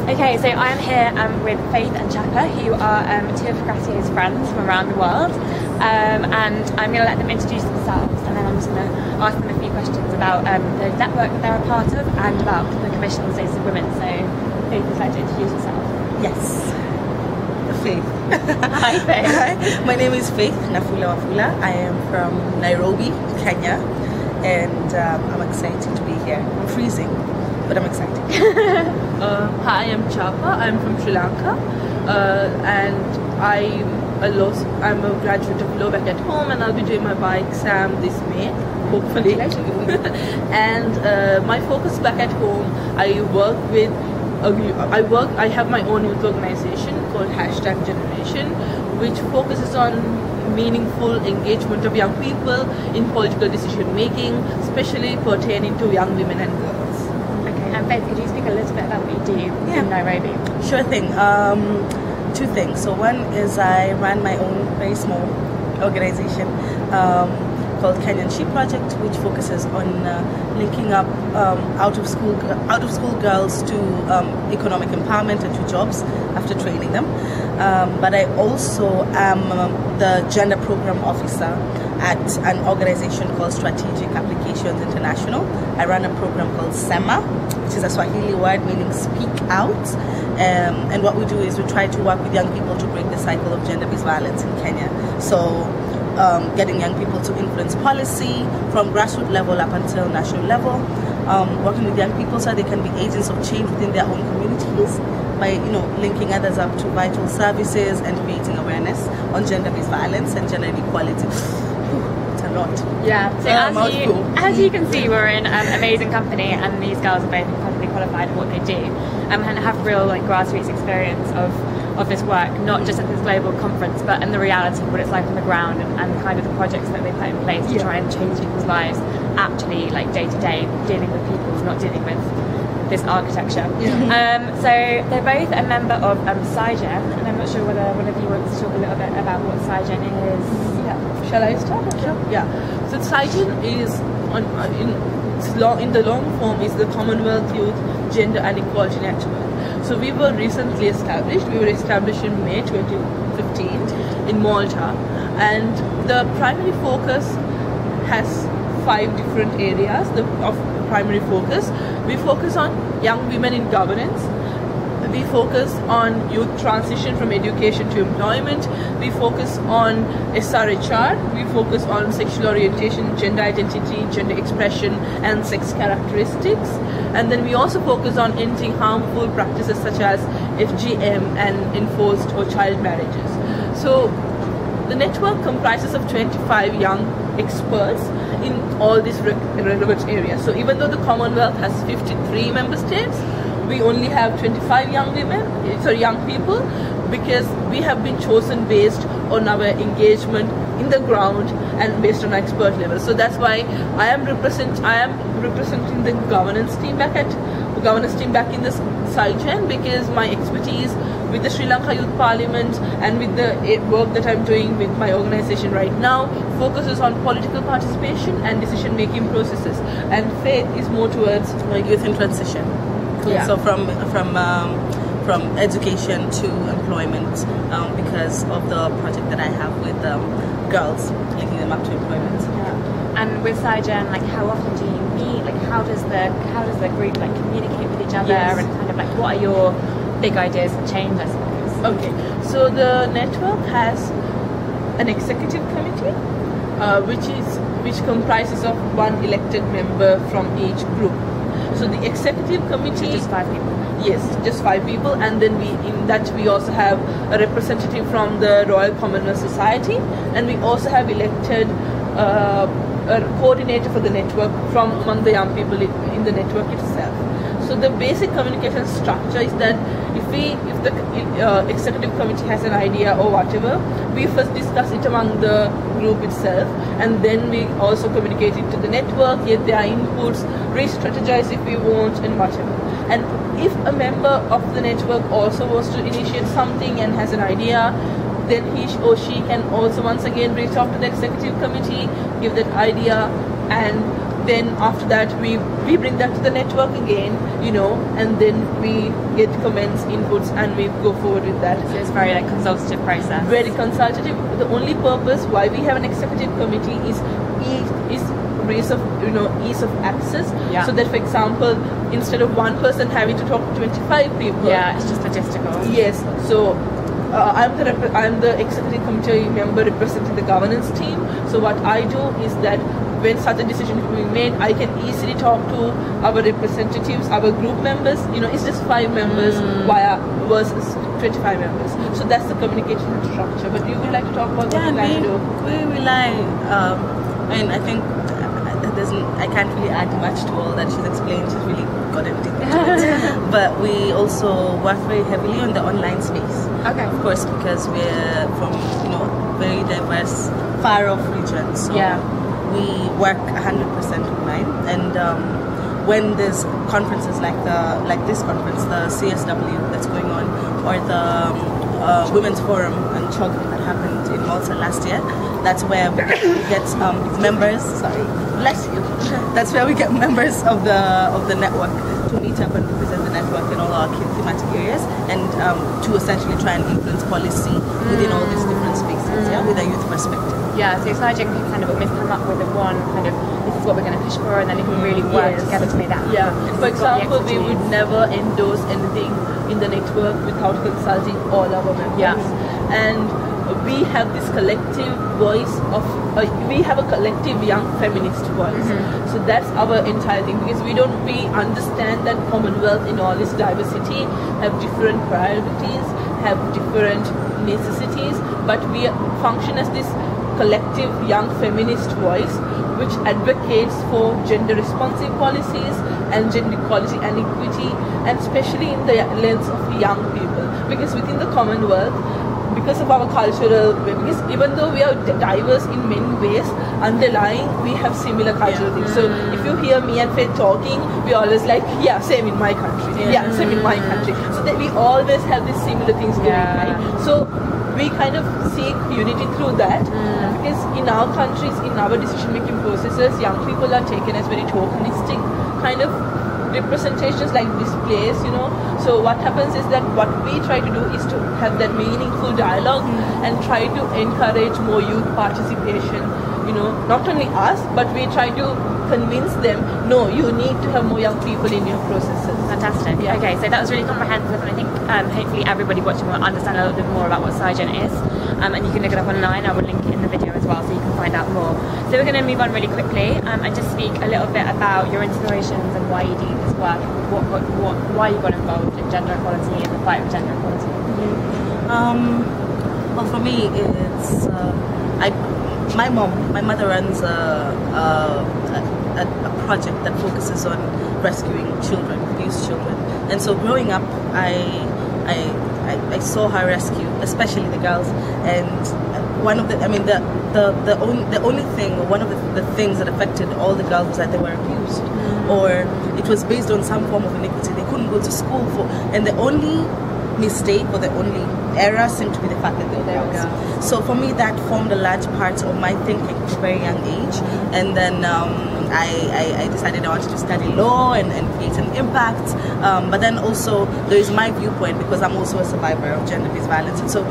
Okay, so I'm here with Faith and Chappa, who are two of Progressio's friends from around the world, and I'm going to let them introduce themselves, and then I'm just going to ask them a few questions about the network that they're a part of and about the Commission on the Status of Women. So, Faith, would you like to introduce yourself? Yes. Faith. Hi, Faith. Hi, my name is Faith Nafula Wafula. I am from Nairobi, Kenya, and I'm excited to be here. I'm freezing, but I'm excited. Hi, I'm Chappa. I'm from Sri Lanka, and I'm a graduate of law back at home, and I'll be doing my bar exam this May, hopefully. And my focus back at home, I have my own youth organization called #Generation, which focuses on meaningful engagement of young people in political decision making, especially pertaining to young women and girls. Okay, and Faith, could you speak a little bit about what you do in Nairobi? Sure thing. Two things. So one is I run my own very small organization called Kenyan She Project, which focuses on linking up out of school girls to economic empowerment and to jobs after training them. But I also am the gender program officer at an organization called Strategic Applications International. I run a program called SEMA, which is a Swahili word meaning speak out. And what we do is we try to work with young people to break the cycle of gender-based violence in Kenya. So getting young people to influence policy from grassroots level up until national level, working with young people so they can be agents of change within their own communities by linking others up to vital services and creating awareness on gender-based violence and gender inequality. It's a lot. Yeah, so as you can see, we're in amazing company, and these girls are both incredibly qualified at what they do, and have real grassroots experience of this work, not just at this global conference, but in the reality of what it's like on the ground and kind of the projects that they put in place to try and change people's lives, actually day to day, dealing with people, not dealing with this architecture. So they're both a member of CYGEN, and I'm not sure whether one of you wants to talk a little bit about what CYGEN is. Yeah. Shall I start? Sure. Yeah. So CYGEN is in the long form is the Commonwealth Youth Gender and Equality Network. So we were recently established. We were established in May 2015 in Malta, and the primary focus has 5 different areas of primary focus. We focus on young women in governance. We focus on youth transition from education to employment. We focus on SRHR. We focus on sexual orientation, gender identity, gender expression, and sex characteristics. And then we also focus on ending harmful practices such as FGM and enforced or child marriages. So the network comprises of 25 young experts in all these relevant areas. So even though the Commonwealth has 53 member states, we only have 25 young people, because we have been chosen based on our engagement in the ground and based on our expert level. So that's why I am representing the governance team back in the CYGEN, because my expertise with the Sri Lanka Youth Parliament and with the work that I'm doing with my organization right now focuses on political participation and decision-making processes, and Faith is more towards youth in transition. Yeah. So from education to employment, because of the project that I have with girls, linking them up to employment. Yeah. And with CYGEN, how often do you meet? How does the group communicate with each other? Yes. And kind of what are your big ideas for change, I suppose? Okay, so the network has an executive committee, which comprises of one elected member from each group. So the executive committee, just 5 people. Yes, just 5 people, and then we also have a representative from the Royal Commonwealth Society, and we also have elected a coordinator for the network from among the young people in the network itself. So the basic communication structure is that if the executive committee has an idea or whatever, we first discuss it among the group itself, and then we also communicate it to the network, get their inputs, re-strategize if we want, and whatever. And if a member of the network also wants to initiate something and has an idea, then he or she can also once again reach out to the executive committee, give that idea, and then after that we bring that to the network again, you know, and then we get comments, inputs, and we go forward with that. So it's very like consultative process. Very consultative. The only purpose why we have an executive committee is ease of access. Yeah. So that, for example, instead of one person having to talk to 25 people. Yeah, it's just logistical. Yes. So I'm the executive committee member representing the governance team. So what I do is that when such a decision is being made, I can easily talk to our representatives, our group members. You know, it's just 5 members versus 25 members. So that's the communication structure. But you would like to talk about what you like to do? We rely, and I think I can't really add much to all that she's explained. She's really got everything into it. But we also work very heavily on the online space. Okay. Of course, because we're from very diverse, far off regions. So we work 100% online. And when there's conferences like this conference, the CSW that's going on, or the Women's Forum and CYGEN that happened in Malta last year, that's where we get members. Sorry, bless you. That's where we get members of the network to meet up and represent the network in all our thematic areas, and to essentially try and influence policy within all these different spaces, with a youth perspective. Yeah, so CYGEN can kind of almost come up with one kind of, this is what we're going to push for, and then it can really work together to make that happen. Yeah. For example, we would never endorse anything in the network without consulting all our members. Yeah. And we have this collective voice of, we have a collective young feminist voice. So that's our entire thing, because we understand that Commonwealth in all its diversity have different priorities, have different necessities, but we function as this collective young feminist voice which advocates for gender responsive policies and gender equality and equity, and especially in the lens of young people, because within the Commonwealth, because of our cultural, because even though we are diverse in many ways, underlying we have similar cultural things. So if you hear me and Faith talking, we always like, same in my country, same in my country. So that we always have these similar things going, right? So we kind of seek unity through that, because in our countries, in our decision-making processes, young people are taken as very tokenistic kind of representations, like displays, So what happens is that what we try to do is to have that meaningful dialogue and try to encourage more youth participation. Not only us, but we try to convince them, no, you need to have more young people in your processes. Fantastic. Yeah. Okay, so that was really comprehensive, and I think hopefully everybody watching will understand a little bit more about what CYGEN is, and you can look it up online. I will link it in the video as well, so you can find out more. So we're going to move on really quickly and just speak a little bit about your inspirations and why you do this work, why you got involved in gender equality and the fight for gender equality. Well, for me, it's my mother runs a project that focuses on rescuing children, abused children, and so growing up, I saw her rescue, especially the girls, and one of the things that affected all the girls was that they were abused, or it was based on some form of iniquity. They couldn't go to school and the only mistake or the only error seemed to be the fact that they were girls. So for me, that formed a large part of my thinking at a very young age, and then I decided I wanted to study law and create an impact, but then also there is my viewpoint, because I'm also a survivor of gender-based violence, and so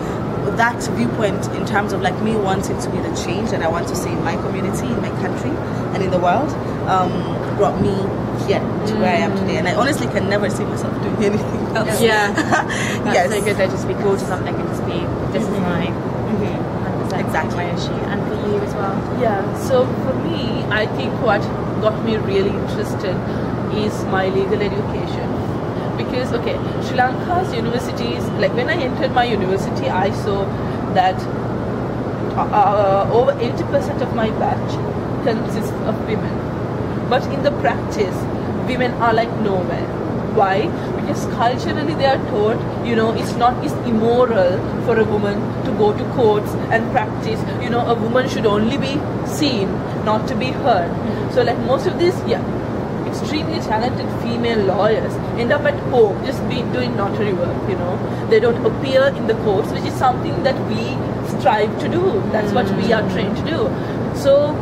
that viewpoint, in terms of like me wanting to be the change that I want to see in my community, in my country, and in the world, brought me here to where I am today. And I honestly can never see myself doing anything else. Yeah, that's so good. Though, just be called to something and just be, this is my exactly my issue. And for you as well. Yeah. So for me, I think what got me really interested is my legal education. Because Sri Lanka's universities, like when I entered my university, I saw that over 80% of my batch consists of women. But in the practice, women are like nowhere. Why? Because culturally they are taught, it's immoral for a woman to go to courts and practice. A woman should only be seen, not to be heard. So like most of these, extremely talented female lawyers end up at home just doing notary work. They don't appear in the courts, which is something that we strive to do. That's what we are trained to do. So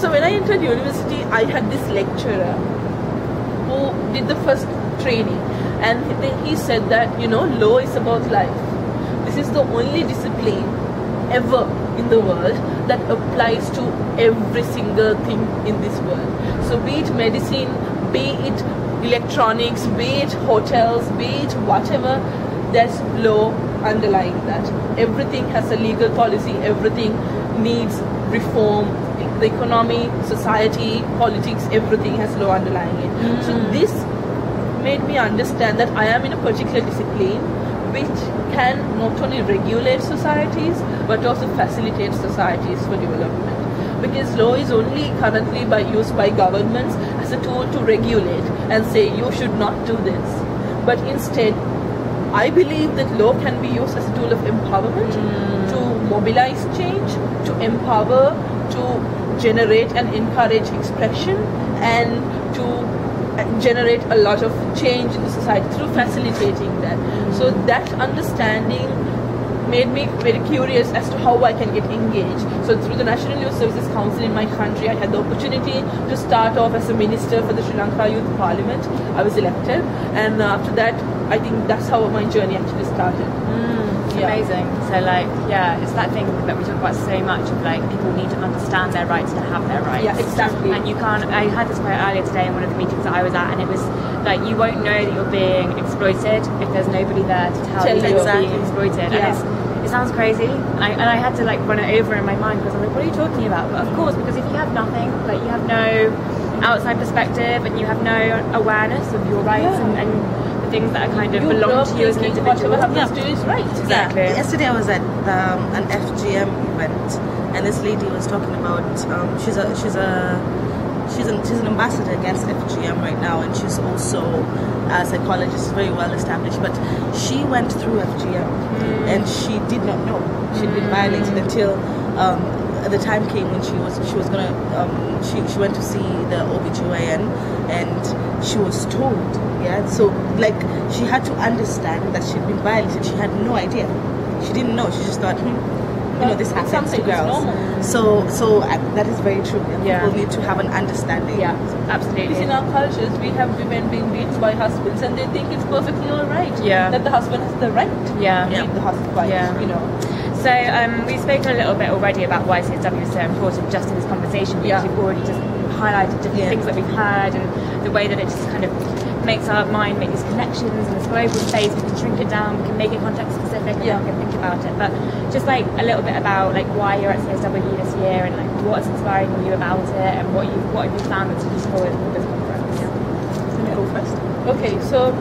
So when I entered university, I had this lecturer who did the first training, and he said that, law is about life. This is the only discipline ever in the world that applies to every single thing in this world. So be it medicine, be it electronics, be it hotels, be it whatever, there's law underlying that. Everything has a legal policy, everything needs reform. The economy, society, politics, everything has law underlying it. So this made me understand that I am in a particular discipline which can not only regulate societies but also facilitate societies for development. Because law is only currently used by governments as a tool to regulate and say you should not do this. But instead, I believe that law can be used as a tool of empowerment, to mobilize change, to empower, to generate and encourage expression, and to generate a lot of change in the society through facilitating that. So that understanding made me very curious as to how I can get engaged. So through the National Youth Services Council in my country, I had the opportunity to start off as a minister for the Sri Lanka Youth Parliament. I was elected, and after that, I think that's how my journey actually started. Amazing. So it's that thing that we talk about so much of people need to understand their rights to have their rights. Yeah, exactly. And you can't, I had this quote earlier today in one of the meetings that I was at, and it was you won't know that you're being exploited if there's nobody there to tell you you're being exploited. Yeah. And it sounds crazy, and I had to run it over in my mind because I'm like, what are you talking about? But of course, because if you have nothing, you have no outside perspective and you have no awareness of your rights and things that are kind of belong to you as an individual. Whatever happens to you is right. Exactly. Yeah. Yesterday I was at an FGM event, and this lady was talking about she's an ambassador against FGM right now, and she's also a psychologist, very well established. But she went through FGM, and she did not know she'd been violated until the time came when she went to see the OBGYN, and she was told, so she had to understand that she'd been violated. She had no idea. She didn't know. She just thought, this happens to girls. So that is very true. People need to have an understanding. Yeah, absolutely. Because in our cultures, we have women being beaten by husbands, and they think it's perfectly all right. That the husband has the right to beat the husband. So we've spoken a little bit already about why CSW is so important just in this conversation, because you've already just highlighted different things that we've heard and the way that it just kind of makes our mind make these connections in this global space. We can shrink it down, we can make it context specific, and we can think about it. But just a little bit about why you're at CSW this year, and what's inspiring you about it, and what have you found that's useful in this conference. Go first. Okay, so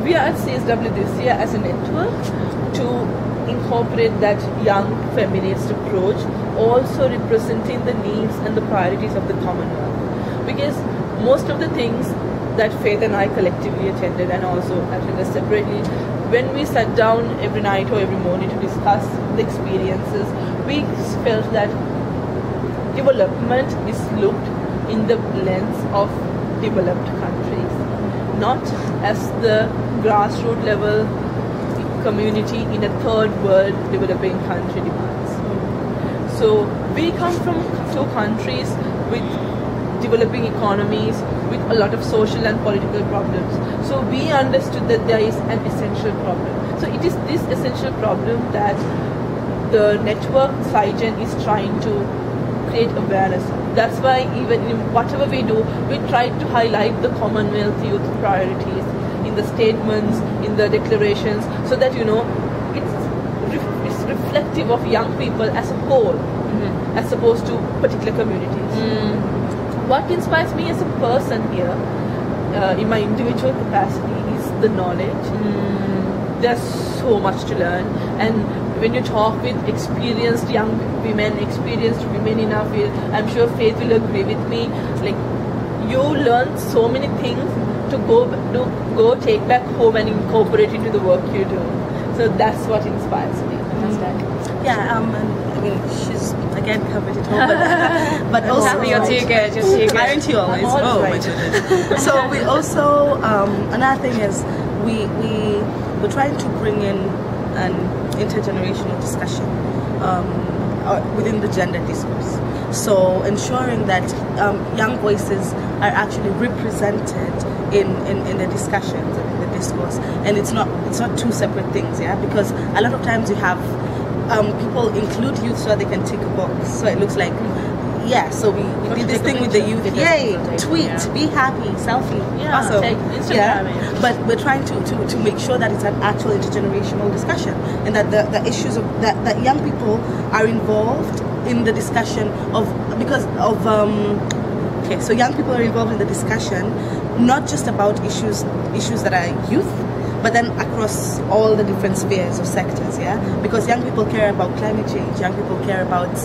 we are at CSW this year as a network to incorporate that young feminist approach, also representing the needs and the priorities of the Commonwealth. Because most of the things that Faith and I collectively attended, and also attended separately, when we sat down every night or every morning to discuss the experiences, we felt that development is looked in the lens of developed countries, not as the grassroots level community in a third world developing country demands. So we come from two countries with developing economies, with a lot of social and political problems. So we understood that there is an essential problem. So it is this essential problem that the network CYGEN is trying to create awareness of. That's why even in whatever we do, we try to highlight the Commonwealth youth priorities in the statements, in the declarations, so that it's reflective of young people as a whole, as opposed to particular communities. What inspires me as a person here, in my individual capacity, is the knowledge. There's so much to learn, and when you talk with experienced young women, experienced women in our field, I'm sure Faith will agree with me, you learn so many things to go take back home and incorporate into the work you do. So that's what inspires me. Yeah, I mean, she's again covered it all, but also Chappa, you're too good. You're too good. Aren't you always? Oh my goodness. So we also another thing is we're trying to bring in an intergenerational discussion. within the gender discourse. So ensuring that young voices are actually represented in the discussions and in the discourse, and it's not two separate things, yeah. Because a lot of times you have people include youth so that they can tick a box, so it looks like. Yeah, so we did this thing with the youth. Yay, tweet, be happy, selfie. Yeah, awesome. take Instagram. Yeah. But we're trying to make sure that it's an actual intergenerational discussion, and that the issues of that young people are involved in the discussion okay, so young people are involved in the discussion, not just about issues that are youth, but then across all the different spheres or sectors, yeah? Because young people care about climate change, young people care about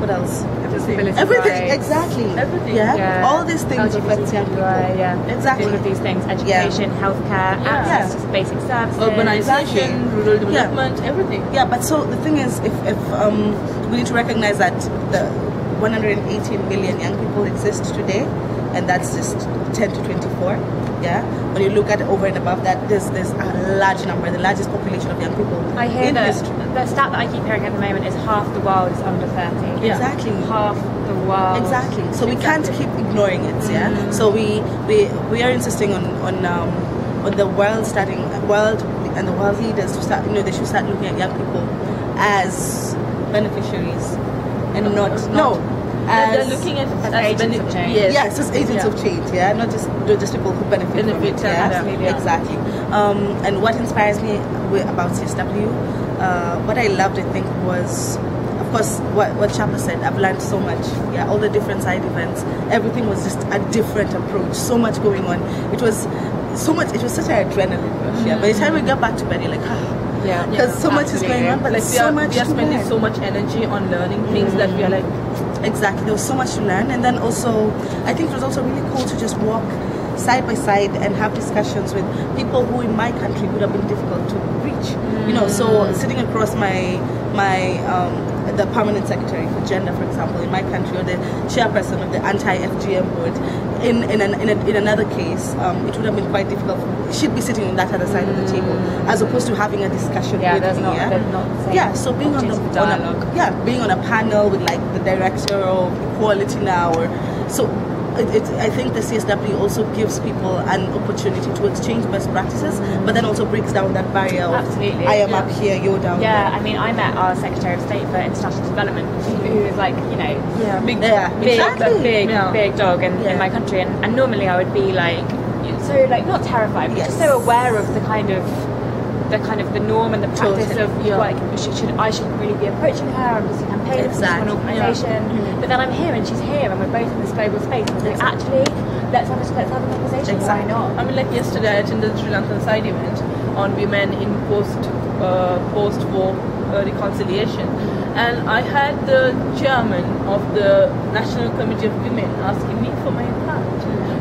what else? Everything, exactly. Everything. Yeah? All these things affect young people. Yeah, exactly. All of these things: education, healthcare, access to basic services, urbanization, rural development, everything. Yeah, but so the thing is, if we need to recognize that the 118 million young people exist today, and that's just 10 to 24. Yeah, when you look at over and above that, there's a large number, the largest population of young people. I hear that the stat that I keep hearing at the moment is half the world is under 30. Yeah. Exactly. Half the world. Exactly. So we can't keep ignoring it. Yeah. So we are insisting on the world and the world leaders to start. They should start looking at young people as beneficiaries and not they're looking at agents of change. Yes, as agents of change, yeah, not just people who benefit from it, yeah, exactly. And what inspires me about CSW, what I loved, I think, was, of course, what Chappa said. I've learned so much. Yeah, all the different side events, everything was just a different approach. So much going on. It was so much. It was such an adrenaline rush. Yeah. By the time we got back to bed, you're like, because so much is going on, but like we are spending so much energy on learning things that we are like. Exactly, there was so much to learn, and then also I think it was also really cool to just walk side by side and have discussions with people who in my country would have been difficult to reach. So sitting across the permanent secretary for gender, for example, in my country, or the chairperson of the anti-FGM board, in another case, it would have been quite difficult. She'd be sitting on that other side of the table, as opposed to having a discussion with me. So being being on a panel with like the director of equality now, I think the CSW also gives people an opportunity to exchange best practices, but then also breaks down that barrier of I am up here, you're down there. I mean, I met our Secretary of State for International Development, who is like, big dog in my country, and normally I would be like, so like not terrified, but just so aware of the kind of the norm and the practice of like I should really be approaching her. I'm just a campaigner for an organisation, but then I'm here and she's here, and we're both in this global space. And so actually, let's have a conversation. Why not? I mean, like yesterday, I attended the Sri Lankan side event on women in post-war reconciliation, and I had the chairman of the National Committee of Women asking me for my card,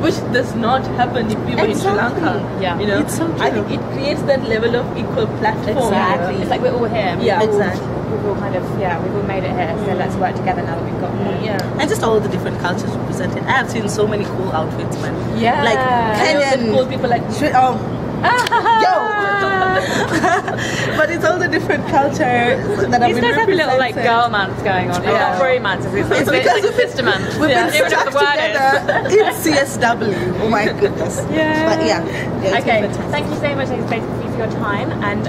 which does not happen if we were in Sri Lanka. It's so true. I think it creates that level of equal platform. Exactly. It's like we're all here. Exactly. We've all we've all made it here. So let's work together now that we've got here. And just all the different cultures represented. I have seen so many cool outfits, man. Yeah. Like Kenyan, cool people like but it's all the different cultures that have been represented. These guys have a little like girl mans going on, not romance. It's because of sister man. We've been stuck together in CSW. Oh my goodness. But okay. Thank you so much, basically, for your time, and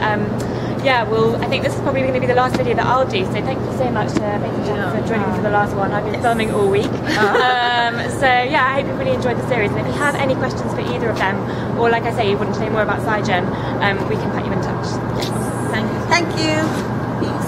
I think this is probably going to be the last video that I'll do. So thank you so much to for joining me for the last one. I've been filming all week. I hope you really enjoyed the series. And if you have any questions for either of them, or like I say, you want to know more about CYGEN, we can put you in touch. Thank you. Peace.